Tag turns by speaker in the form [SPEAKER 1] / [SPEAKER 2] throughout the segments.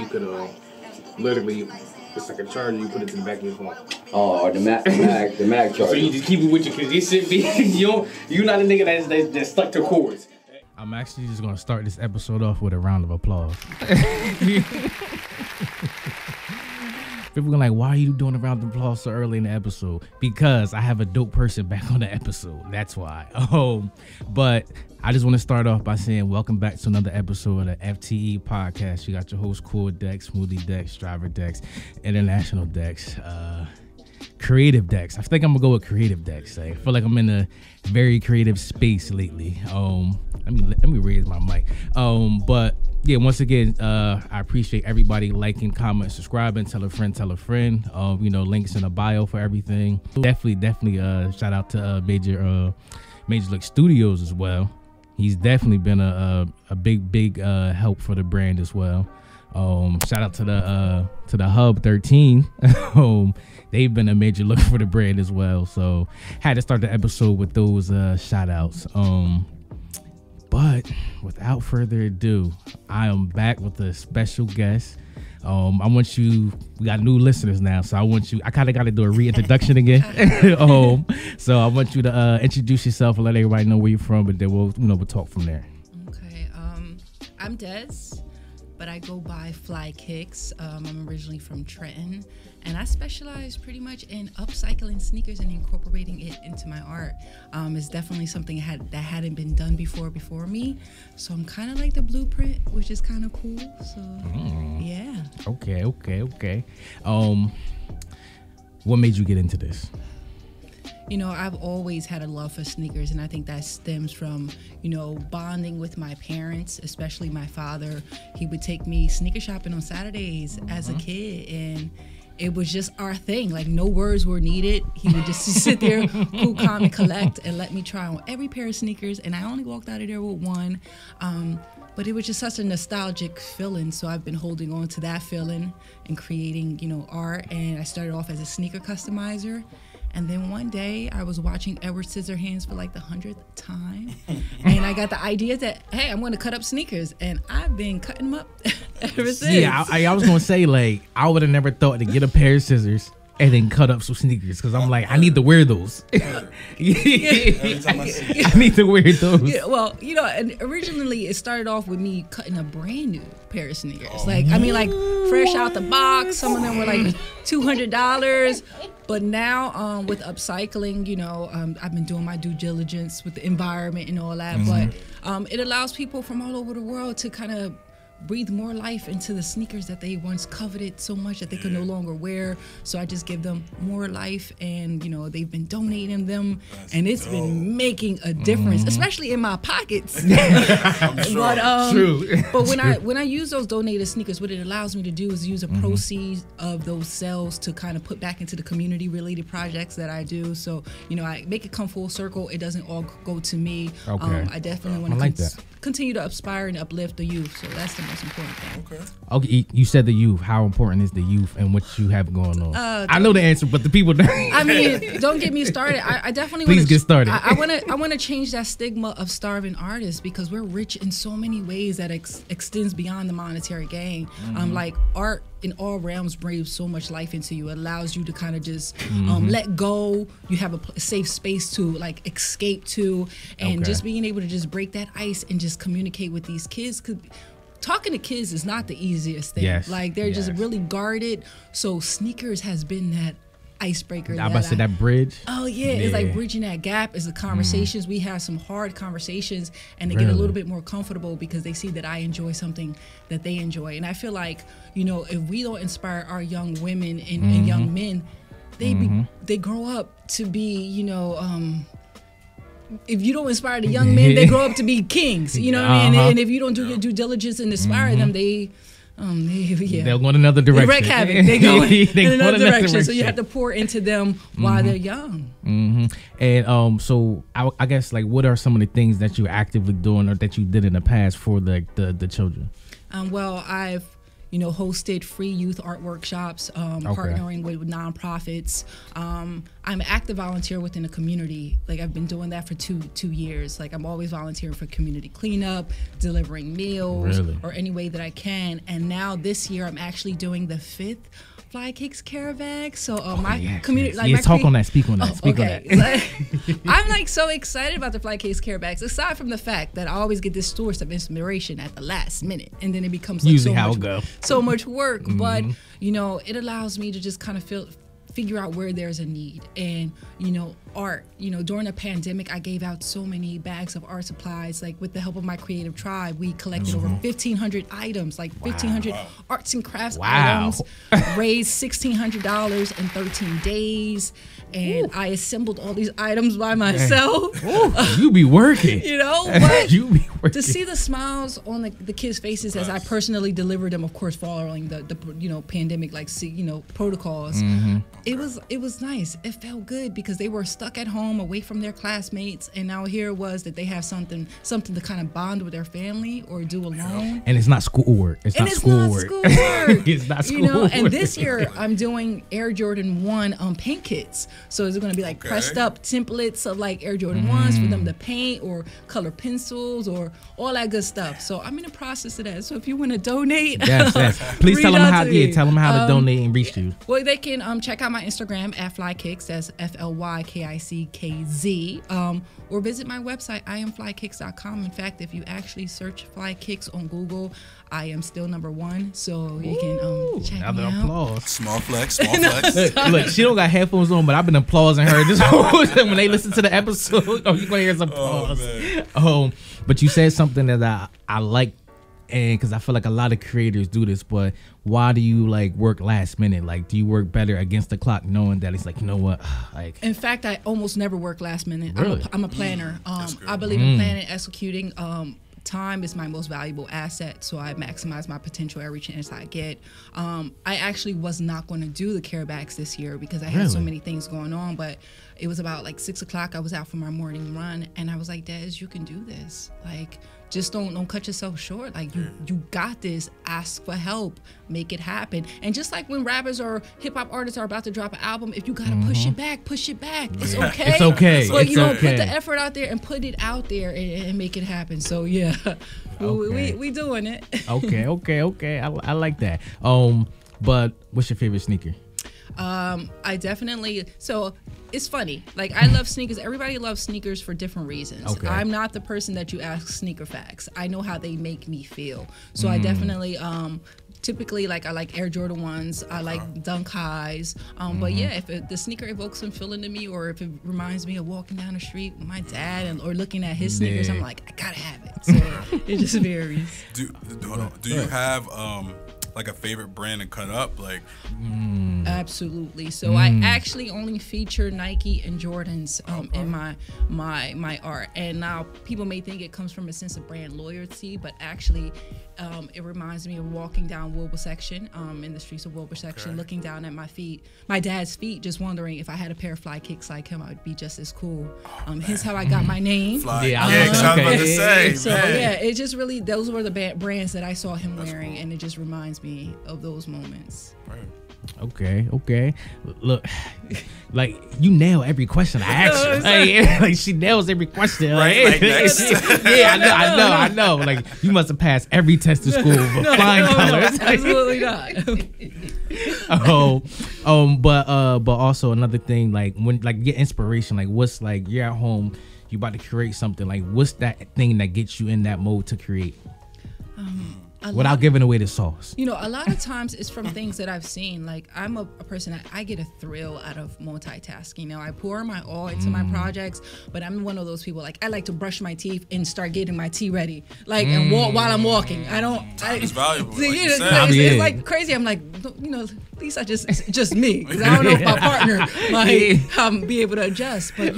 [SPEAKER 1] you could literally, it's like a charger, you put it to the back of your phone.
[SPEAKER 2] Oh, or the Mac charger.
[SPEAKER 1] So you just keep it with you, because this shit be, you're not a nigga that's stuck to cords.
[SPEAKER 3] I'm actually just gonna start this episode off with a round of applause. People are like, why are you doing a round of applause so early in the episode? Because I have a dope person back on the episode. That's why. But I just want to start off by saying welcome back to another episode of the FTE podcast. You got your host, Core Dex, Smoothie Dex, Driver Dex, International Dex, Creative Dex. I think I'm gonna go with Creative Dex. I feel like I'm in a very creative space lately. Let me raise my mic. But yeah, once again, I appreciate everybody liking, commenting, subscribing, tell a friend. Links in the bio for everything. Definitely shout out to Major Look Studios as well. He's definitely been a big help for the brand as well. Shout out to the Hub 13. They've been a major look for the brand as well. So had to start the episode with those shout outs. But without further ado, I am back with a special guest. We got new listeners now, so I kind of got to do a reintroduction again. So I want you to introduce yourself and let everybody know where you're from, but then we'll talk from there.
[SPEAKER 4] Okay, I'm Des, but I go by FlyKickz. I'm originally from Trenton, and I specialize pretty much in upcycling sneakers and incorporating it into my art. It's definitely something that hadn't been done before me, so I'm kind of like the blueprint, which is kind of cool. So yeah. Okay.
[SPEAKER 3] What made you get into this?
[SPEAKER 4] I've always had a love for sneakers, and I think that stems from, bonding with my parents, especially my father. He would take me sneaker shopping on Saturdays as a kid, and it was just our thing. Like, no words were needed. He would just sit there, cool, calm, and collect, and let me try on every pair of sneakers, and I only walked out of there with one. But it was just such a nostalgic feeling, so I've been holding on to that feeling and creating, art. And I started off as a sneaker customizer. And then one day I was watching Edward Scissorhands for like the 100th time. And I got the idea that, hey, I'm going to cut up sneakers. And I've been cutting them up ever since.
[SPEAKER 3] Yeah, I was going to say, like, I would have never thought to get a pair of scissors and then cut up some sneakers, because I'm like, I need to wear those. I need to wear those.
[SPEAKER 4] Yeah, well, and originally it started off with me cutting a brand new pair of sneakers. Like fresh out the box. Some of them were like $200. But now with upcycling, I've been doing my due diligence with the environment and all that. But it allows people from all over the world to kind of breathe more life into the sneakers that they once coveted so much that they could no longer wear. So I just give them more life, and they've been donating them, and it's been making a difference, especially in my pockets. But when I use those donated sneakers, what it allows me to do is use a proceeds of those sales to kind of put back into the community related projects that I do. So I make it come full circle. It doesn't all go to me. I definitely want to continue to inspire and uplift the youth. So that's the most important thing.
[SPEAKER 3] Okay, you said the youth. How important is the youth and what you have going on? I know the answer, but the people don't.
[SPEAKER 4] I mean, don't get me started. I definitely
[SPEAKER 3] please get started.
[SPEAKER 4] I want to change that stigma of starving artists, because we're rich in so many ways that extends beyond the monetary gain. Like art in all realms breathes so much life into you. It allows you to kind of just let go. You have a safe space to like escape to, and just being able to just break that ice and just communicate with these kids. Talking to kids is not the easiest thing.
[SPEAKER 3] Yes.
[SPEAKER 4] Like, they're just really guarded. So sneakers has been that icebreaker.
[SPEAKER 3] I'm about to say that bridge.
[SPEAKER 4] Oh yeah, it's like bridging that gap. Is the conversations. We have some hard conversations, and they get a little bit more comfortable because they see that I enjoy something that they enjoy. And I feel like, if we don't inspire our young women and young men, they grow up to be, if you don't inspire the young men, they grow up to be kings. You know what I mean? And if you don't do your due diligence and inspire them, they'll go in another direction. They wreak havoc. They go in another direction. So you have to pour into them while they're young.
[SPEAKER 3] And so I guess, like, what are some of the things that you're actively doing or that you did in the past for the children?
[SPEAKER 4] Well, I've hosted free youth art workshops, partnering with nonprofits. I'm an active volunteer within the community. Like I've been doing that for two years. Like I'm always volunteering for community cleanup, delivering meals, or any way that I can. And now this year I'm actually doing the 5th FlyKickz care bag. So my community, like,
[SPEAKER 3] speak on that. Speak on that.
[SPEAKER 4] I'm like so excited about the FlyKickz care bags. Aside from the fact that I always get this source of inspiration at the last minute, and then it becomes like
[SPEAKER 3] usually how it go.
[SPEAKER 4] So much work. But it allows me to just kind of figure out where there's a need. And art, during the pandemic I gave out so many bags of art supplies. Like with the help of my creative tribe, we collected over 1,500 items, like 1,500 arts and crafts items, raised $1,600 in 13 days, and I assembled all these items by myself.
[SPEAKER 3] You be working.
[SPEAKER 4] But
[SPEAKER 3] you be working.
[SPEAKER 4] To see the smiles on the kids' faces as I personally delivered them, of course following the pandemic protocols, it was nice. It felt good because they were stuck at home away from their classmates, and now here it was that they have something to kind of bond with their family or do alone.
[SPEAKER 3] And it's not schoolwork. It's not schoolwork. It's not schoolwork.
[SPEAKER 4] And this year I'm doing Air Jordan 1 paint kits. So it's going to be like pressed up templates of like Air Jordan 1s for them to paint, or color pencils, or all that good stuff. So I'm in the process of that. So if you want to donate,
[SPEAKER 3] please tell them how to donate and reach you.
[SPEAKER 4] Well, they can check out my Instagram at FlyKickz, that's FlyKickz, or visit my website, IamFlyKickz.com. In fact, if you actually search FlyKickz on Google, I am still #1, so you can check me out.
[SPEAKER 3] Applause.
[SPEAKER 5] Small flex.
[SPEAKER 3] Look, she don't got headphones on, but I've been applauding her this whole time when they listen to the episode. You're gonna hear some applause. But you said something that I like, and because I feel like a lot of creators do this, but why do you work last minute? Like, do you work better against the clock, knowing that it's like, you know what, in
[SPEAKER 4] fact, I almost never work last minute.
[SPEAKER 3] Really?
[SPEAKER 4] I'm a planner. I believe in planning, executing. Time is my most valuable asset, so I maximize my potential every chance I get. I actually was not going to do the care bags this year because I had so many things going on, but it was about 6 o'clock. I was out for my morning run, and I was like, Des, you can do this. Just don't cut yourself short. You got this. Ask for help. Make it happen. And just like when rappers or hip hop artists are about to drop an album, if you gotta push it back. It's okay.
[SPEAKER 3] It's okay.
[SPEAKER 4] But put the effort out there and put it out there and make it happen. So we doing it.
[SPEAKER 3] Okay. I like that. But what's your favorite sneaker?
[SPEAKER 4] I definitely, so it's funny. I love sneakers. Everybody loves sneakers for different reasons. Okay. I'm not the person that you ask sneaker facts. I know how they make me feel. So I definitely, typically, I like Air Jordan 1s. I like Dunk Highs. But yeah, if the sneaker evokes some feeling to me, or if it reminds me of walking down the street with my dad or looking at his sneakers, I'm like, I gotta have it. So it just varies.
[SPEAKER 5] Do you have a favorite brand to cut up?
[SPEAKER 4] Absolutely. So I actually only feature Nike and Jordans in my art. And now people may think it comes from a sense of brand loyalty, but actually it reminds me of walking down Wilbur section, in the streets of Wilbur section, looking down at my feet, my dad's feet, just wondering if I had a pair of FlyKickz like him, I would be just as cool. Hence how I got my name.
[SPEAKER 5] I was about to say.
[SPEAKER 4] So yeah, it just really, those were the brands that I saw him wearing, and it just reminds me of those moments.
[SPEAKER 5] Right.
[SPEAKER 3] Okay. Look, you nail every question I ask you. She nails every question.
[SPEAKER 5] Right?
[SPEAKER 3] Yeah, I know. You must have passed every test in school with flying colors.
[SPEAKER 4] Absolutely not.
[SPEAKER 3] But also another thing, when get inspiration, what's you're at home, you about to create something, what's that thing that gets you in that mode to create? Without giving away the sauce.
[SPEAKER 4] A lot of times it's from things that I've seen. I'm a person that I get a thrill out of multitasking. I pour my all into my projects, but I'm one of those people, I like to brush my teeth and start getting my tea ready, and walk while I'm walking. I don't.
[SPEAKER 5] Time is valuable.
[SPEAKER 4] It's crazy. I'm at least it's just me, because I don't know if my partner might be able to adjust. But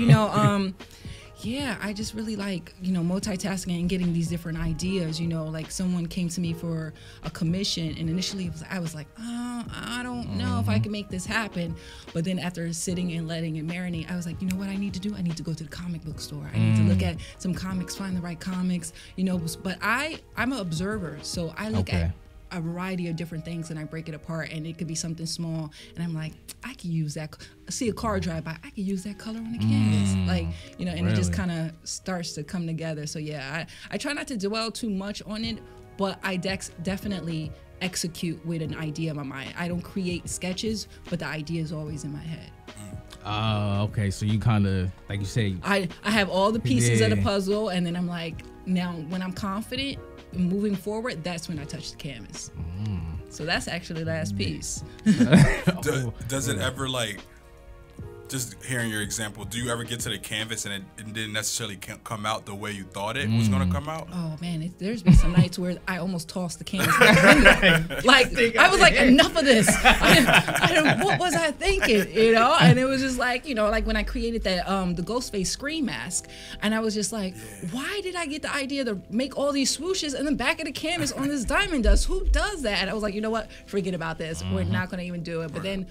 [SPEAKER 4] yeah, I just really like, multitasking and getting these different ideas. Someone came to me for a commission, and initially I was like, I don't know if I can make this happen. But then after sitting and letting it marinate, I was like, you know what I need to do? I need to go to the comic book store. I need to look at some comics, find the right comics, But I'm an observer, so I look at a variety of different things, and I break it apart, and it could be something small, and I'm like, I could use that. I see a car drive by, I could use that color on the canvas, like, you know, and it just kind of starts to come together. So yeah, I try not to dwell too much on it, but I definitely execute with an idea in my mind. I don't create sketches, but the idea is always in my head.
[SPEAKER 3] Okay, so you kind of, like you say,
[SPEAKER 4] I have all the pieces of the puzzle, and then I'm like, now when I'm confident moving forward, that's when I touch the canvas. So that's actually the last piece.
[SPEAKER 5] Does it ever, like, just hearing your example, do you ever get to the canvas and it didn't necessarily come out the way you thought it was going to come out?
[SPEAKER 4] Oh man, there's been some nights where I almost tossed the canvas out the window. Like, I was like, enough of this. What was I thinking? You know? And it was just like, you know, like when I created that the Ghostface screen mask, and I was just like, why did I get the idea to make all these swooshes in the back of the canvas on this diamond dust? Who does that? And I was like, you know what? Forget about this. We're not going to even do it. But then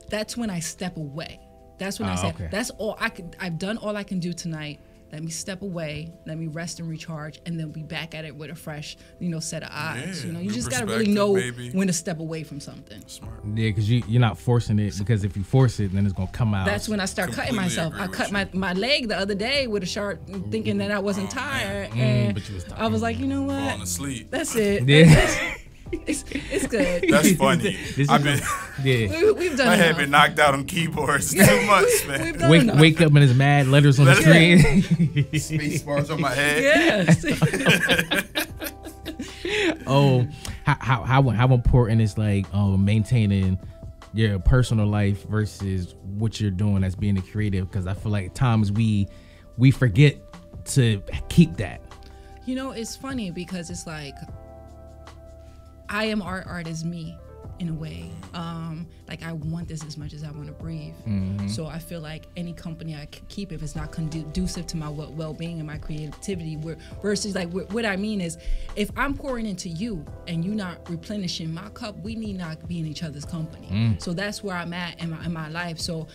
[SPEAKER 4] that's when I step away. That's when I said, that's all I've done all I can do tonight. Let me step away, let me rest and recharge, and then be back at it with a fresh, you know, set of eyes.
[SPEAKER 5] Yeah,
[SPEAKER 4] you know, you just gotta really know when to step away from something.
[SPEAKER 5] Smart.
[SPEAKER 3] Yeah, because you're not forcing it, because if you force it, then it's gonna come out.
[SPEAKER 4] That's when I start cutting myself. I cut my leg the other day with a sharp, thinking that I wasn't tired, and
[SPEAKER 3] but you was tired.
[SPEAKER 4] I was like, you know what?
[SPEAKER 5] Falling asleep.
[SPEAKER 4] That's it.
[SPEAKER 3] Yeah.
[SPEAKER 4] It's good.
[SPEAKER 5] That's funny.
[SPEAKER 3] I've
[SPEAKER 5] been,
[SPEAKER 4] We've done
[SPEAKER 5] my head
[SPEAKER 4] enough.
[SPEAKER 5] been knocked out on keyboards too much, man.
[SPEAKER 4] We've done enough.
[SPEAKER 3] Wake up and there's mad letters on the screen.
[SPEAKER 5] Space bars on my head.
[SPEAKER 4] Yes.
[SPEAKER 3] Oh, how important is like maintaining your personal life versus what you're doing as being a creative? Because I feel like at times we forget to keep that.
[SPEAKER 4] You know, it's funny because it's like, I am art is me in a way. Like I want this as much as I want to breathe. So I feel like any company I keep, if it's not conducive to my well-being and my creativity, versus like what I mean is, if I'm pouring into you and you not replenishing my cup, we need not be in each other's company. So that's where I'm at in my life. So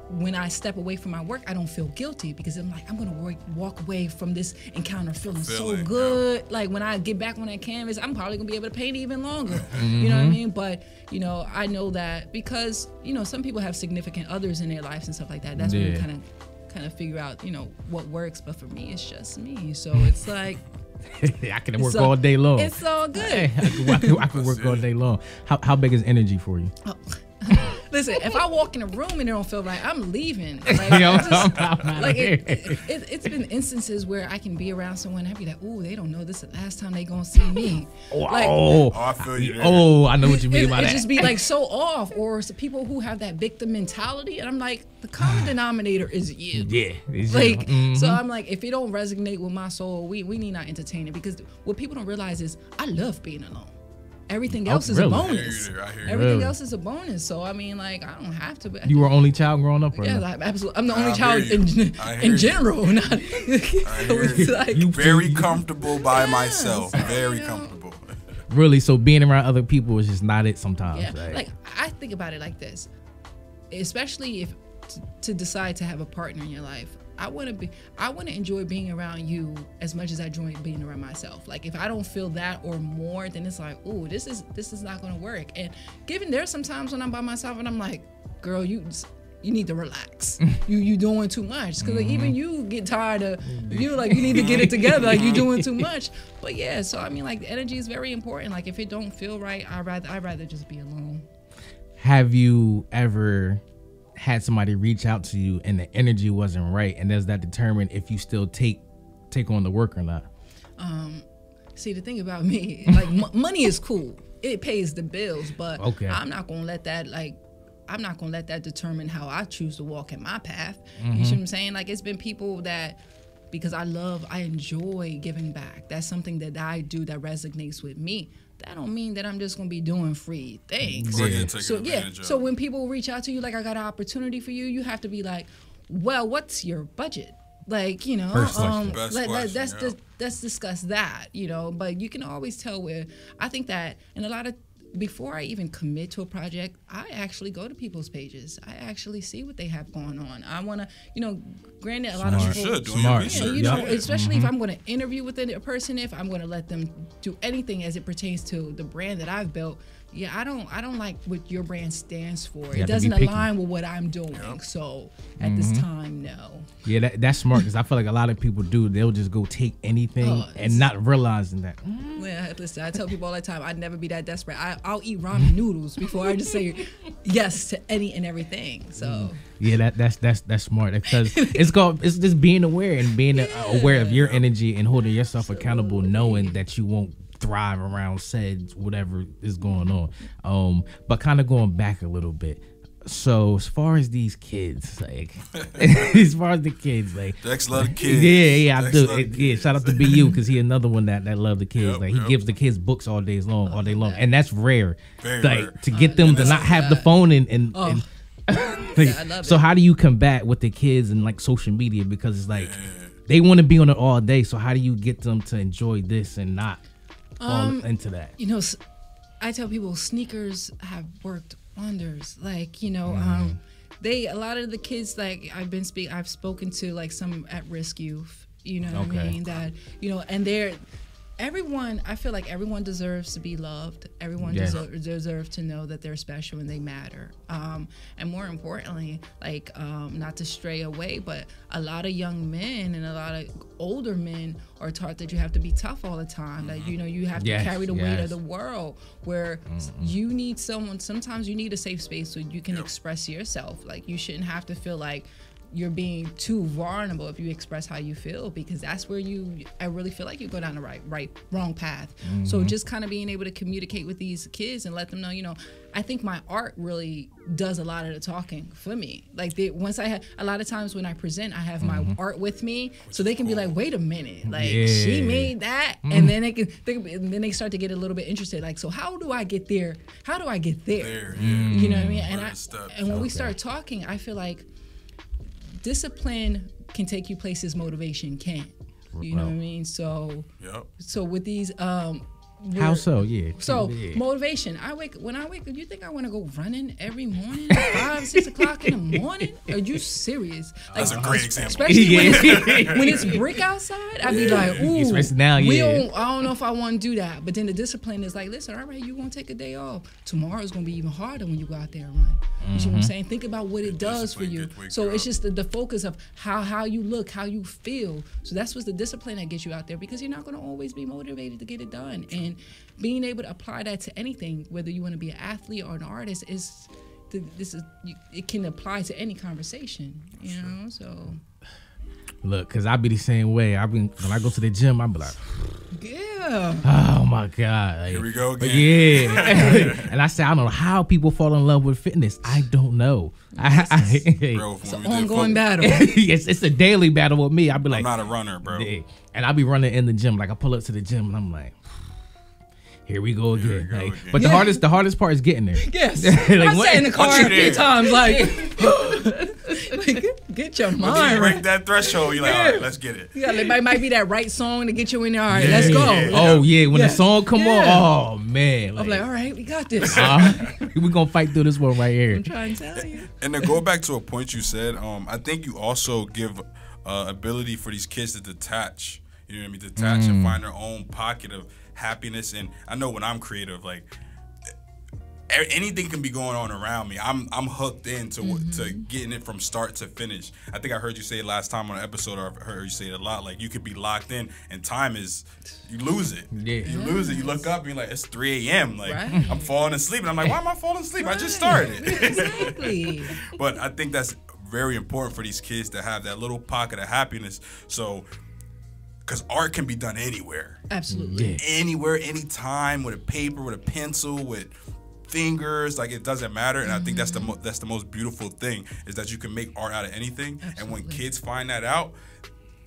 [SPEAKER 4] when I step away from my work, I don't feel guilty, because I'm like, I'm gonna walk away from this encounter feeling so good. Yeah. Like when I get back on that canvas, I'm probably gonna be able to paint even longer. You know what I mean? But you know, I know that because, you know, some people have significant others in their lives and stuff like that. That's when you kind of figure out, you know, what works. But for me, it's just me. So it's like,
[SPEAKER 3] I can work all day long.
[SPEAKER 4] It's all good.
[SPEAKER 3] I can work all day long. How big is energy for you?
[SPEAKER 4] Oh. Listen, if I walk in a room and it don't feel right, I'm leaving. Like, it's been instances where I can be around someone and I'd be like, "Ooh, they don't know this is the last time they gonna see me." Like,
[SPEAKER 5] I feel you.
[SPEAKER 3] I know what you mean by that.
[SPEAKER 4] It just be like so off, or people who have that victim mentality, and I'm like, the common denominator is you.
[SPEAKER 3] Yeah,
[SPEAKER 4] like so I'm like, if it don't resonate with my soul, we need not entertain it, because what people don't realize is I love being alone. Everything else is a bonus. Everything else is a bonus. So I mean, like, I don't have to.
[SPEAKER 3] You were only child growing up, right?
[SPEAKER 4] Yeah, absolutely. I'm the only child in general. Not,
[SPEAKER 5] like, very comfortable by myself. Very comfortable.
[SPEAKER 3] Really? So being around other people is just not it sometimes.
[SPEAKER 4] Yeah. Right? Like I think about it like this, especially if to decide to have a partner in your life. I want to enjoy being around you as much as I enjoy being around myself. Like if I don't feel that or more, then it's like, ooh, this is not going to work. And given there's some times when I'm by myself and I'm like, girl, you need to relax. you doing too much. Because like, even you get tired of, you need to get it together. Like you doing too much. But yeah, so I mean, like the energy is very important. Like if it don't feel right, I'd rather just be alone.
[SPEAKER 3] Have you ever had somebody reach out to you and the energy wasn't right, and does that determine if you still take on the work or not?
[SPEAKER 4] See, the thing about me, like money is cool, it pays the bills, but I'm not gonna let that determine how I choose to walk in my path. You see what I'm saying? Like it's been people that, because I enjoy giving back. That's something that I do that resonates with me. That don't mean that I'm just gonna be doing free things. So when people reach out to you, like I got an opportunity for you, you have to be like, well, what's your budget? Like, you know, let's discuss that, you know. But you can always tell where I think that in a lot of before I even commit to a project, I actually go to people's pages. I actually see what they have going on. I want to, granted, a lot of people.
[SPEAKER 5] You should do your
[SPEAKER 3] Smart.
[SPEAKER 5] research.
[SPEAKER 4] Yeah, especially if I'm going to interview with a person, if I'm going to let them do anything as it pertains to the brand that I've built. Yeah, I don't like what your brand stands for. It doesn't align with what I'm doing. Yep. So at this time, no.
[SPEAKER 3] Yeah, that's smart because I feel like a lot of people do. They'll just go take anything and not realizing that.
[SPEAKER 4] Yeah, listen, I tell people all the time, I'd never be that desperate. I'll eat ramen noodles before I just say yes to any and everything. So
[SPEAKER 3] yeah, that's smart because it's just being aware and being aware of your energy and holding yourself accountable, knowing that you won't thrive around said whatever is going on. But kind of going back a little bit. So as far as these kids, like as far as the kids, like
[SPEAKER 5] Dex love the kids.
[SPEAKER 3] Yeah, I do. Yeah, shout out to BU because he another one that love the kids. He gives the kids books all day long, and that's rare.
[SPEAKER 5] Very
[SPEAKER 3] like
[SPEAKER 5] rare.
[SPEAKER 3] to get them to not have the phone and
[SPEAKER 4] I love
[SPEAKER 3] so
[SPEAKER 4] it.
[SPEAKER 3] how do you combat with the kids and like social media because it's like they want to be on it all day. So how do you get them to enjoy this and not fall into that?
[SPEAKER 4] I tell people sneakers have worked wonders. Like, a lot of the kids, like I've spoken to like some at-risk youth, what I mean? That, and I feel like everyone deserves to be loved. Everyone deserves to know that they're special and they matter. And more importantly, like, not to stray away, but a lot of young men and a lot of older men are taught that you have to be tough all the time. That, you have to carry the weight of the world, where you need sometimes you need a safe space so you can express yourself. Like, you shouldn't have to feel like you're being too vulnerable if you express how you feel, because that's where I really feel like you go down the wrong path. So just kind of being able to communicate with these kids and let them know, I think my art really does a lot of the talking for me. Like once I have, a lot of times when I present, I have my art with me, so they can be like, wait a minute, like she made that, and then they start to get a little bit interested. Like, so how do I get there? How do I get there? You know what I mean? And when we start talking, I feel like discipline can take you places motivation can't. You know what I mean? So with these
[SPEAKER 3] how so? Yeah.
[SPEAKER 4] So motivation. When I wake up, you think I want to go running every morning, 5, 6 o'clock in the morning? Are you serious? Like,
[SPEAKER 5] that's a great example.
[SPEAKER 4] Especially when it's brick outside, I'd be like, ooh,
[SPEAKER 3] especially now,
[SPEAKER 4] I don't know if I want to do that. But then the discipline is like, listen, all right, you're going to take a day off. Tomorrow's going to be even harder when you go out there and run. You see what I'm saying? Think about what it does for you. So it's just the focus of how you look, how you feel. So that's what's the discipline that gets you out there, because you're not going to always be motivated to get it done. And being able to apply that to anything, whether you want to be an athlete or an artist, it can apply to any conversation, so.
[SPEAKER 3] Look, cause I be the same way. When I go to the gym, I be like,
[SPEAKER 4] yeah.
[SPEAKER 3] Oh my God. Like,
[SPEAKER 5] here we go again.
[SPEAKER 3] Yeah. And I say, I don't know how people fall in love with fitness. I don't know.
[SPEAKER 4] It's an ongoing battle.
[SPEAKER 3] Yes, it's a daily battle with me. I be like,
[SPEAKER 5] I'm not a runner, bro.
[SPEAKER 3] Yeah. And I be running in the gym. Like I pull up to the gym and I'm like, here we go again. But the hardest part is getting there.
[SPEAKER 4] Yes. I sat in the car a few times, get your mind right.
[SPEAKER 5] Break that threshold. You're like, all right, let's get it.
[SPEAKER 4] Yeah, it might be that right song to get you in there. All right, let's go.
[SPEAKER 3] Oh yeah, when the song come on, oh man.
[SPEAKER 4] I'm like, all right, we got this.
[SPEAKER 3] We're gonna fight through this one right here.
[SPEAKER 4] I'm trying to tell you.
[SPEAKER 5] And to go back to a point you said, I think you also give ability for these kids to detach. You know what I mean? Detach and find their own pocket of happiness. And I know when I'm creative, like anything can be going on around me. I'm hooked into to getting it from start to finish. I think I heard you say it last time on an episode, or I've heard you say it a lot. Like, you could be locked in, and time is, you lose it.
[SPEAKER 3] Yeah.
[SPEAKER 5] You lose it. You look up and you're like, it's 3 a.m. Like, I'm falling asleep, and I'm like, why am I falling asleep? I just started.
[SPEAKER 4] Exactly.
[SPEAKER 5] But I think that's very important for these kids to have that little pocket of happiness. So, because art can be done anywhere.
[SPEAKER 4] Absolutely.
[SPEAKER 3] Yeah.
[SPEAKER 5] Anywhere, anytime, with a paper, with a pencil, with fingers, like, it doesn't matter. And I think that's the most beautiful thing, is that you can make art out of anything. Absolutely. And when kids find that out,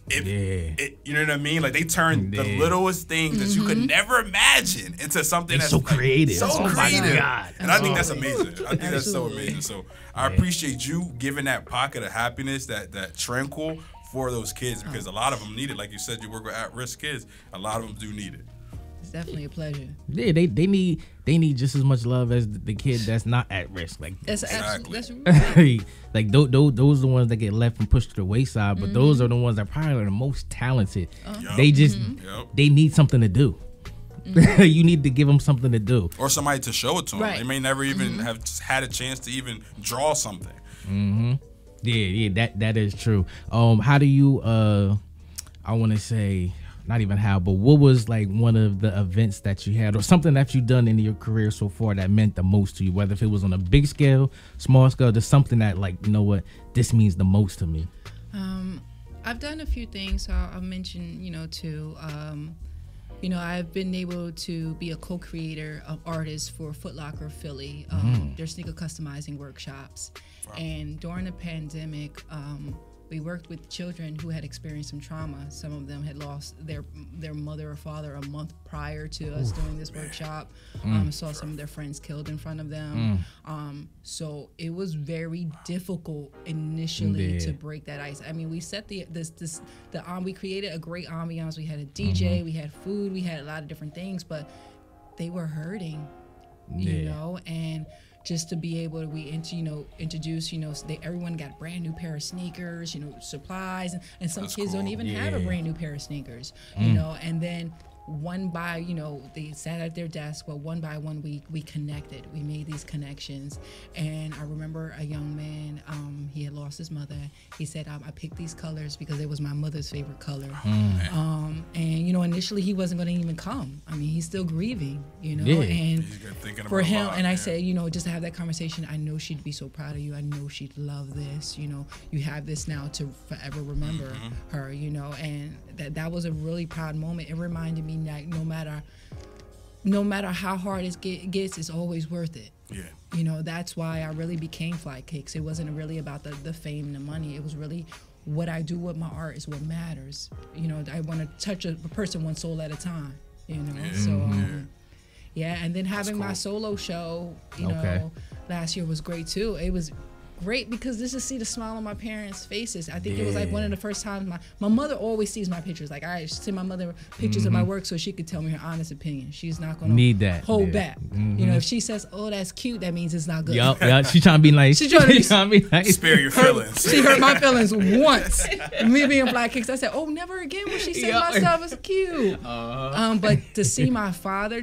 [SPEAKER 5] you know what I mean? Like, they turn the littlest things that you could never imagine into something that's
[SPEAKER 3] so creative.
[SPEAKER 5] So
[SPEAKER 3] oh
[SPEAKER 5] creative.
[SPEAKER 3] My God.
[SPEAKER 5] And I think that's amazing. I think that's so amazing. So I appreciate you giving that pocket of happiness, that tranquil, for those kids, because a lot of them need it. Like you said, you work with at-risk kids. A lot of them do need it.
[SPEAKER 4] It's definitely a pleasure.
[SPEAKER 3] Yeah, they need just as much love as the kid that's not at risk. Like
[SPEAKER 4] That's
[SPEAKER 5] Exactly.
[SPEAKER 4] that's right.
[SPEAKER 3] like those are the ones that get left and pushed to the wayside. But those are the ones that probably are the most talented.
[SPEAKER 5] Yup.
[SPEAKER 3] They just
[SPEAKER 5] Yup.
[SPEAKER 3] they need something to do. You need to give them something to do.
[SPEAKER 5] Or somebody to show it to them.
[SPEAKER 4] Right.
[SPEAKER 5] They may never even have had a chance to even draw something.
[SPEAKER 3] Yeah, that is true. How do you I want to say, not even how, but what was like one of the events that you had or something that you've done in your career so far that meant the most to you, whether if it was on a big scale, small scale, just something that, like, you know what, this means the most to me?
[SPEAKER 4] I've done a few things. So I'll mention, I've been able to be a co-creator of artists for Foot Locker Philly, their sneaker customizing workshops. Wow. And during the pandemic, we worked with children who had experienced some trauma. Some of them had lost their mother or father a month prior to us doing this workshop. Saw some of their friends killed in front of them. So it was very difficult initially to break that ice. I mean, we set we created a great ambiance. We had a DJ, we had food, we had a lot of different things, but they were hurting, you know, and just to be able to, introduce, everyone got brand new pair of sneakers, supplies, and some kids don't even have a brand new pair of sneakers, and then one by, they sat at their desk, but one by one we connected. We made these connections. And I remember a young man, he had lost his mother. He said, I picked these colors because it was my mother's favorite color. And, initially he wasn't going to even come. I mean, he's still grieving, and for him, and I said, just to have that conversation, I know she'd be so proud of you. I know she'd love this. You have this now to forever remember her, and that was a really proud moment. It reminded me that no matter how hard it gets, it's always worth it. Yeah. That's why I really became FlyKickz. It wasn't really about the fame and the money. It was really what I do with my art is what matters. I want to touch a person one soul at a time. And then having my solo show, last year was great too. It was great because just to see the smile on my parents' faces. I think it was like one of the first times my mother always sees my pictures. Like I send my mother pictures of my work so she could tell me her honest opinion. She's not gonna hold back. If she says, "Oh, that's cute," that means it's not good.
[SPEAKER 3] Yup. She's trying to be nice.
[SPEAKER 4] She's trying to be
[SPEAKER 3] nice.
[SPEAKER 5] Spare your feelings.
[SPEAKER 4] She hurt my feelings once. Me being FlyKickz, I said, "Oh, never again will she say my stuff is cute." But to see my father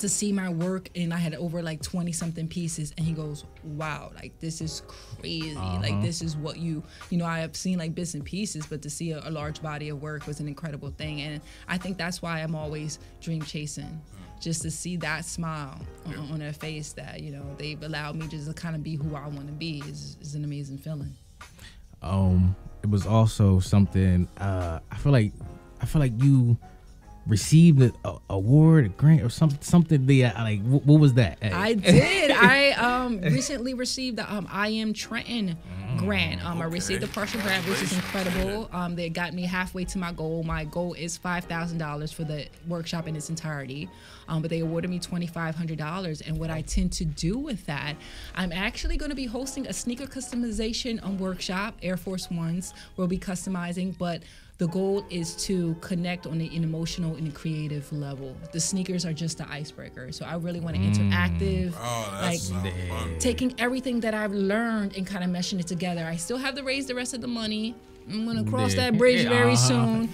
[SPEAKER 4] to see my work, and I had over like 20 something pieces, and he goes, wow, like this is crazy. Like this is what I have seen like bits and pieces, but to see a large body of work was an incredible thing. And I think that's why I'm always dream chasing, just to see that smile on their face that, they've allowed me just to kind of be who I want to be is an amazing feeling.
[SPEAKER 3] It was also something, I feel like you received an award, a grant, or something. Like what was that?
[SPEAKER 4] I did. I recently received the I Am Trenton grant. I received the partial grant, which is incredible. They got me halfway to my goal. My goal is $5,000 for the workshop in its entirety, but they awarded me $2,500. And what I tend to do with that, I'm actually going to be hosting a sneaker customization workshop. Air Force Ones will be customizing, but the goal is to connect on an emotional and creative level. The sneakers are just the icebreaker. So I really want to interactive, taking everything that I've learned and kind of meshing it together. I still have to raise the rest of the money. I'm gonna cross that bridge very soon.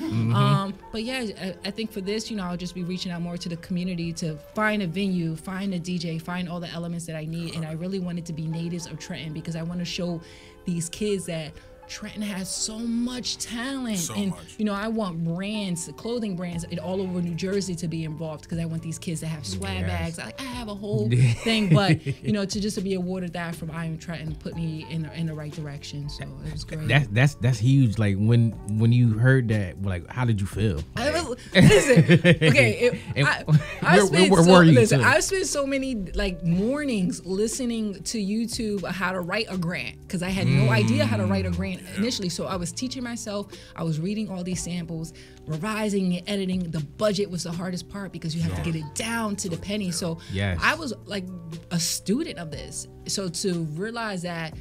[SPEAKER 4] But yeah, I think for this, I'll just be reaching out more to the community to find a venue, find a DJ, find all the elements that I need. And I really want it to be natives of Trenton because I want to show these kids that Trenton has so much talent, I want brands, clothing brands all over New Jersey to be involved because I want these kids to have swag bags. I have a whole thing, but to just be awarded that from I Am Trenton put me in the right direction. So it was great.
[SPEAKER 3] That's huge. Like when you heard that, like, how did you feel?
[SPEAKER 4] I've spent so many like mornings listening to YouTube how to write a grant because I had no idea how to write a grant initially. So I was teaching myself, I was reading all these samples, revising and editing. The budget was the hardest part because you have to get it down to the penny. So I was like a student of this. So to realize that,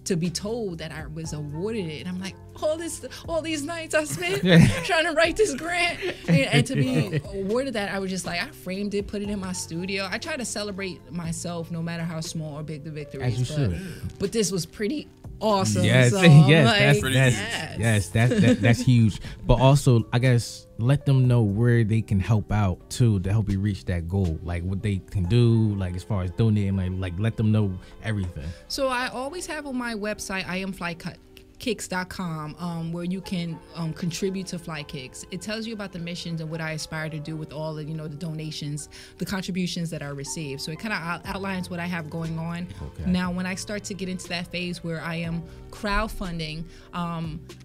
[SPEAKER 4] to be told that I was awarded it, and I'm like, all these nights I spent trying to write this grant. And to be awarded that, I was just like, I framed it, put it in my studio. I try to celebrate myself no matter how small or big the victory
[SPEAKER 3] As you
[SPEAKER 4] is.
[SPEAKER 3] should.
[SPEAKER 4] But this was pretty awesome.
[SPEAKER 3] Yes,
[SPEAKER 4] So,
[SPEAKER 3] yes, that's huge. But also, I guess let them know where they can help out too to help you reach that goal. Like what they can do, like as far as donating, like let them know everything.
[SPEAKER 4] So I always have on my website, I am FlyKickz.com, where you can contribute to FlyKickz. It tells you about the missions and what I aspire to do with all the, the donations, the contributions that are received. So it kind of outlines what I have going on.
[SPEAKER 3] Okay.
[SPEAKER 4] Now, when I start to get into that phase where I am crowdfunding,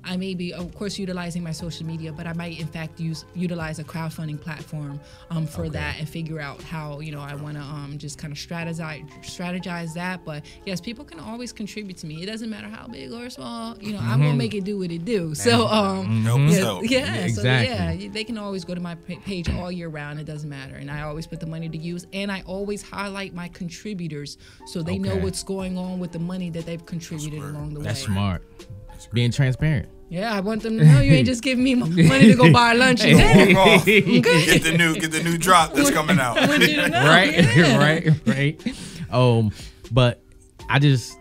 [SPEAKER 4] I may be, of course, utilizing my social media, but I might, in fact, utilize a crowdfunding platform for that and figure out how, I want to just kind of strategize that. But yes, people can always contribute to me. It doesn't matter how big or small. I'm gonna make it do what it do. So
[SPEAKER 3] exactly.
[SPEAKER 4] They can always go to my page all year round. It doesn't matter, and I always put the money to use, and I always highlight my contributors so they know what's going on with the money that they've contributed along the way.
[SPEAKER 3] That's smart. Being transparent.
[SPEAKER 4] Yeah, I want them to know you ain't just giving me money to go buy lunch.
[SPEAKER 5] Walk off. Get the new drop that's coming out.
[SPEAKER 3] Right. But I just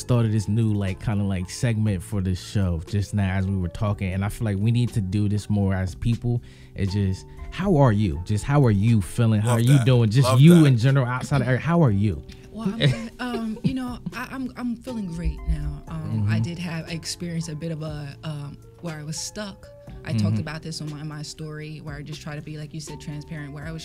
[SPEAKER 3] thought of this new kind of segment for this show just now as we were talking, and I feel like we need to do this more as people. It's just, how are you? Just how are you feeling? How are you doing? Just you in general outside of area. How are you?
[SPEAKER 4] Well, I'm feeling great now. I did experience a bit of where I was stuck. I talked about this on my story, where I just try to be, like you said, transparent, where I was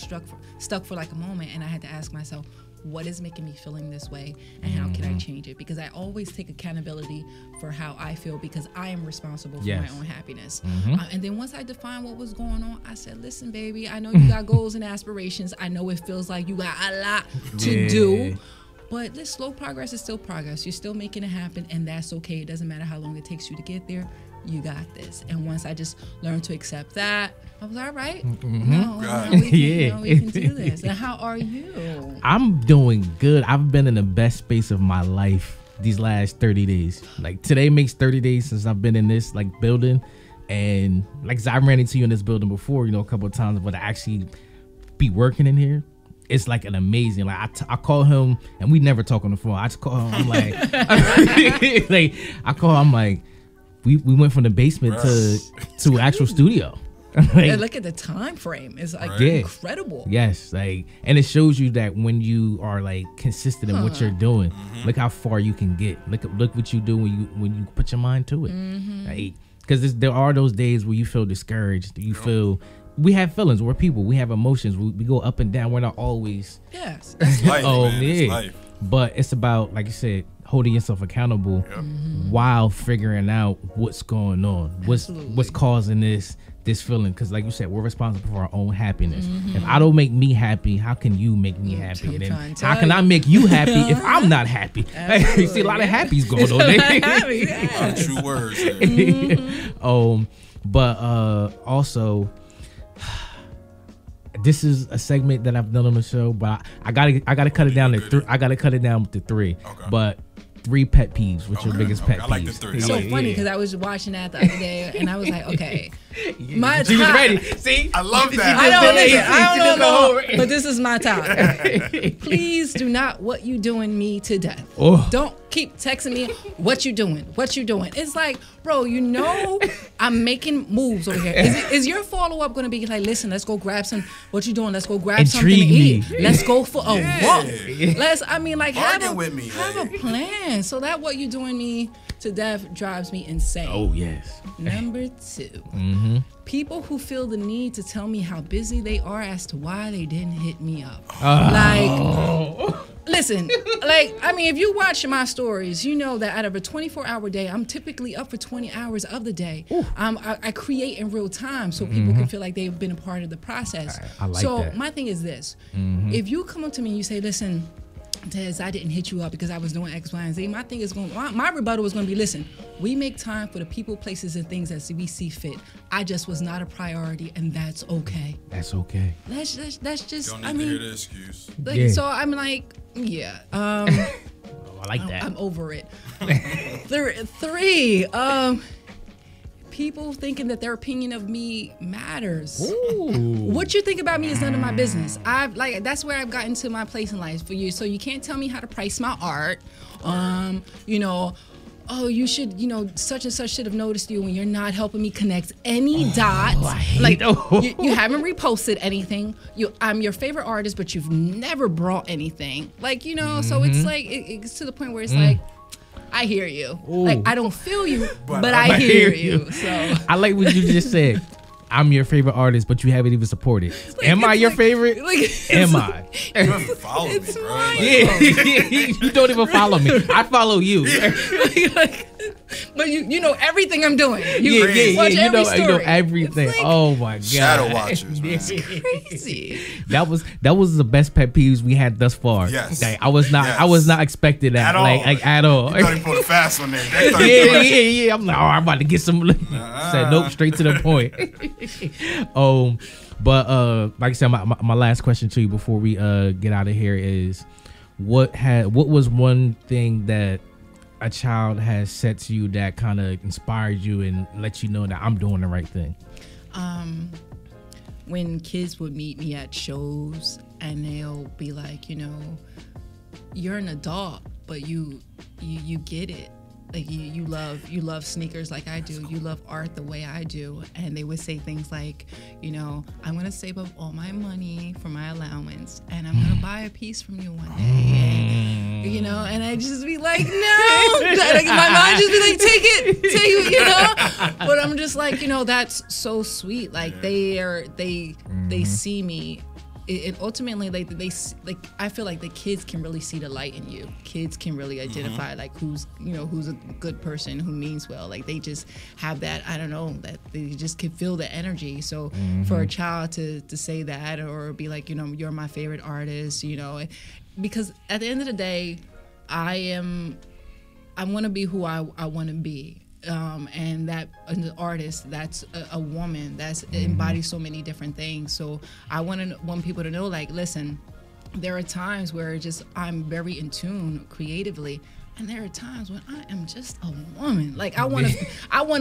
[SPEAKER 4] stuck for like a moment, and I had to ask myself, what is making me feeling this way, and how can I change it? Because I always take accountability for how I feel, because I am responsible for my own happiness. And then once I defined what was going on, I said, listen, baby, I know you got goals and aspirations. I know it feels like you got a lot to do. But this slow progress is still progress. You're still making it happen, and that's okay. It doesn't matter how long it takes you to get there. You got this. And once I just learned to accept that, I was all right. We can do this. And how are you?
[SPEAKER 3] I'm doing good. I've been in the best space of my life these last 30 days. Like today makes 30 days since I've been in this building, and I ran into you in this building before, a couple of times, but I actually be working in here. It's an amazing, I call him, and we never talk on the phone. I just call him, I'm like, we went from the basement to actual studio.
[SPEAKER 4] And look at the time frame. It's incredible.
[SPEAKER 3] Yes, and it shows you that when you are consistent in what you're doing, look how far you can get. Look what you do when you put your mind to it. Because there are those days where you feel discouraged. You feel. We have feelings. We're people. We have emotions. We go up and down. We're not always.
[SPEAKER 4] Yes.
[SPEAKER 5] It's life, man. It's life.
[SPEAKER 3] But it's about, like you said, holding yourself accountable while figuring out what's going on. What's causing this feeling? Because, like you said, we're responsible for our own happiness. If I don't make me happy, how can you make me happy? Then how can I make you happy if I'm not happy? You see a lot of happies going on.
[SPEAKER 5] True words.
[SPEAKER 3] But also. This is a segment that I've done on the show, but I gotta cut it down to I gotta cut it down to 3.
[SPEAKER 5] Okay.
[SPEAKER 3] But 3 pet peeves. What's your biggest pet peeves?
[SPEAKER 5] I like the 3.
[SPEAKER 4] It's so funny because I was watching that the other day, and I was like, okay,
[SPEAKER 3] she was ready. See,
[SPEAKER 5] I love that.
[SPEAKER 4] I don't know, but this is my time. Please do not what you doing me to death. Don't keep texting me what you doing. It's like, bro, I'm making moves over here. Is your follow-up going to be like, listen, let's go grab some, what you doing? Let's go grab something to eat. Let's go for a walk. Have a plan. So that what you doing me to death drives me insane.
[SPEAKER 3] Oh, yes.
[SPEAKER 4] Number 2, people who feel the need to tell me how busy they are as to why they didn't hit me up. Listen, if you watch my stories, you know that out of a 24-hour day, I'm typically up for 20 hours of the day. I create in real time so people can feel like they've been a part of the process.
[SPEAKER 3] I like that.
[SPEAKER 4] My thing is this. If you come up to me and you say, listen, Tez, I didn't hit you up because I was doing X, Y, and Z. My thing is my rebuttal is going to be, listen, we make time for the people, places, and things as we see fit. I just was not a priority, and that's okay.
[SPEAKER 3] That's okay.
[SPEAKER 4] That's just.
[SPEAKER 5] Don't need to hear the excuse.
[SPEAKER 4] So I'm like, yeah.
[SPEAKER 3] I like that.
[SPEAKER 4] I'm over it. 3. people thinking that their opinion of me matters.
[SPEAKER 3] Ooh.
[SPEAKER 4] What you think about me is none of my business. That's where I've gotten to my place in life for you. So you can't tell me how to price my art. You know, oh, you should, you know, such and such should have noticed you when you're not helping me connect any dots. Like you haven't reposted anything. I'm your favorite artist, but you've never brought anything. Like, you know, so it's like it's to the point where it's like, I hear you. Ooh. Like, I don't feel you, but I hear you. So
[SPEAKER 3] I like what you just said. I'm your favorite artist, but you haven't even supported. Like, am I your favorite? Am I?
[SPEAKER 5] You don't even follow me, bro. Like,
[SPEAKER 3] you don't even follow me. I follow you.
[SPEAKER 4] But you know everything I'm doing.
[SPEAKER 3] You know everything.
[SPEAKER 4] Like,
[SPEAKER 3] oh my god.
[SPEAKER 5] Shadow watchers, man.
[SPEAKER 4] It's crazy.
[SPEAKER 3] That was the best pet peeves we had thus far.
[SPEAKER 5] Yes.
[SPEAKER 3] Like, I was not expecting that. Like at all.
[SPEAKER 5] You thought he put a fast one there.
[SPEAKER 3] Yeah. I'm like, I'm about to get some. Said nope, straight to the point. But like I said, my last question to you before we get out of here is, what was one thing that a child has said to you that kind of inspired you and let you know that I'm doing the right thing?
[SPEAKER 4] When kids would meet me at shows and they'll be like, you know, you're an adult, but you get it. Like you love sneakers like I do. You love art the way I do. And they would say things like, you know, I'm gonna save up all my money for my allowance and I'm gonna buy a piece from you one day. And, you know, and I just be like, no. Like, my mom just be like, take it, you know. But I'm just like, you know, that's so sweet. Like they see me. And ultimately, like I feel like the kids can really see the light in you. Kids can really identify like who's a good person, who means well. Like they just have that, I don't know, that they just can feel the energy. So for a child to say that or be like, you know, you're my favorite artist, you know, because at the end of the day, I want to be who I want to be. And that an artist, that's a woman that's embodies so many different things. So I want people to know, like, listen, there are times where I'm very in tune creatively, and there are times when I am just a woman. Like I want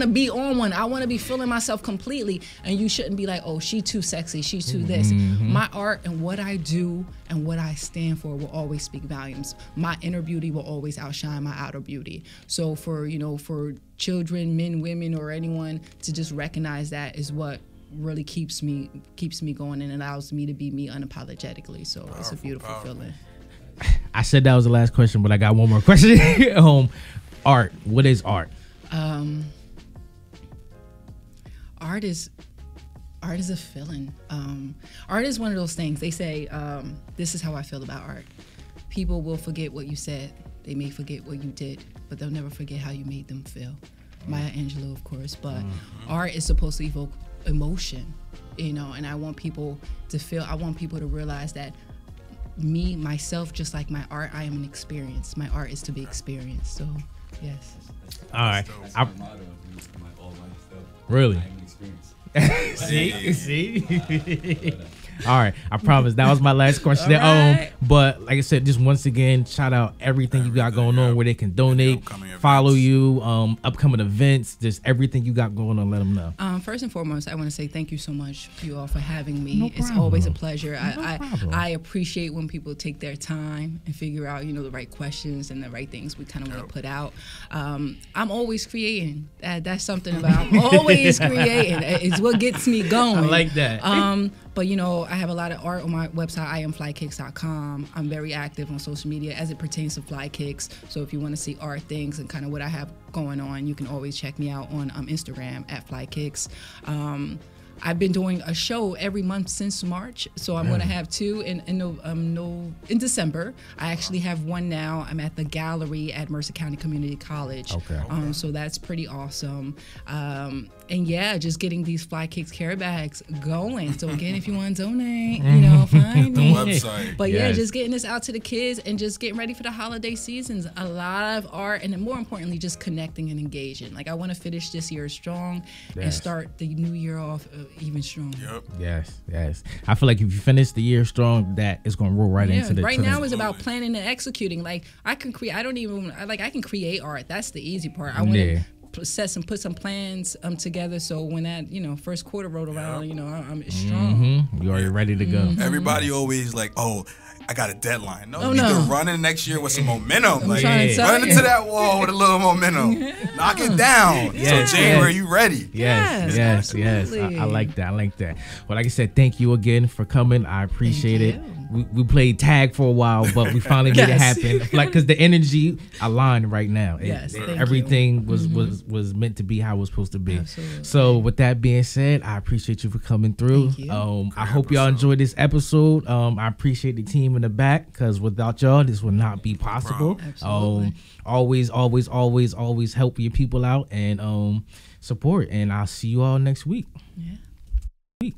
[SPEAKER 4] to be on one. I want to be feeling myself completely. And you shouldn't be like, oh, she too sexy, she's too this. My art and what I do and what I stand for will always speak volumes. My inner beauty will always outshine my outer beauty. So for children, men, women, or anyone to just recognize that is what really keeps me going and allows me to be me unapologetically. So it's a beautiful feeling.
[SPEAKER 3] I said that was the last question, but I got one more question. Art. What is art?
[SPEAKER 4] Art is a feeling. Art is one of those things. They say, this is how I feel about art. People will forget what you said. They may forget what you did, but they'll never forget how you made them feel. Maya Angelou, of course, but art is supposed to evoke emotion, you know, and I want people to feel, I want people to realize that me, myself, just like my art, I am an experience. My art is to be experienced. So, yes.
[SPEAKER 3] All right.
[SPEAKER 2] My motto is all my stuff.
[SPEAKER 3] Really?
[SPEAKER 2] I am an experience.
[SPEAKER 3] See? All right, I promise that was my last question.
[SPEAKER 4] Right.
[SPEAKER 3] But like I said, just once again, shout out everything you got going on, where they can donate, follow you, upcoming events, just everything you got going on. Let them know.
[SPEAKER 4] First and foremost, I want to say thank you so much, you all, for having me.
[SPEAKER 3] No
[SPEAKER 4] it's
[SPEAKER 3] problem.
[SPEAKER 4] always a pleasure.
[SPEAKER 3] Problem.
[SPEAKER 4] I appreciate when people take their time and figure out, the right questions and the right things we kind of want to put out. I'm always creating. That's something about I'm always creating. It's what gets me going.
[SPEAKER 3] I like that.
[SPEAKER 4] But I have a lot of art on my website. I am FlyKickz.com. I'm very active on social media as it pertains to FlyKickz. So if you want to see art things and kind of what I have going on, you can always check me out on Instagram at FlyKickz. I've been doing a show every month since March, so I'm going to have two in December. I actually have one now. I'm at the gallery at Mercer County Community College.
[SPEAKER 3] Okay.
[SPEAKER 4] So that's pretty awesome. And yeah, just getting these FlyKickz care bags going. So again, if you want to donate, find me.
[SPEAKER 5] Website.
[SPEAKER 4] But yeah, just getting this out to the kids and just getting ready for the holiday seasons. A lot of art, and then more importantly, just connecting and engaging. Like I want to finish this year strong and start the new year off even stronger.
[SPEAKER 5] Yep.
[SPEAKER 3] Yes. I feel like if you finish the year strong, that is going to roll right into the.
[SPEAKER 4] Right now is about planning and executing. Like I can create. I can create art. That's the easy part. I want to put some plans together. So when that first quarter rolled around, I'm strong.
[SPEAKER 3] You already ready to go.
[SPEAKER 5] Everybody always like, oh, I got a deadline. No,
[SPEAKER 4] Oh,
[SPEAKER 5] you need
[SPEAKER 4] no.
[SPEAKER 5] to run in next year with some momentum. Like,
[SPEAKER 4] trying to tell
[SPEAKER 5] run
[SPEAKER 4] you.
[SPEAKER 5] into that wall with a little momentum. Knock it down.
[SPEAKER 3] Yes,
[SPEAKER 5] So January, you ready?
[SPEAKER 3] Yes.
[SPEAKER 4] absolutely.
[SPEAKER 3] I like that. Well, like I said, thank you again for coming. I appreciate it. We played tag for a while, but we finally made it
[SPEAKER 4] Yes.
[SPEAKER 3] happen. Like, because the energy aligned right now.
[SPEAKER 4] Yes, thank you.
[SPEAKER 3] Everything was meant to be how it was supposed to be.
[SPEAKER 4] Absolutely.
[SPEAKER 3] So with that being said, I appreciate you for coming through.
[SPEAKER 4] Thank you.
[SPEAKER 3] I hope y'all enjoyed this episode. I appreciate the team in the back, because without y'all, this would not be possible.
[SPEAKER 4] Absolutely.
[SPEAKER 3] Always help your people out and support. And I'll see you all next week.
[SPEAKER 4] Yeah.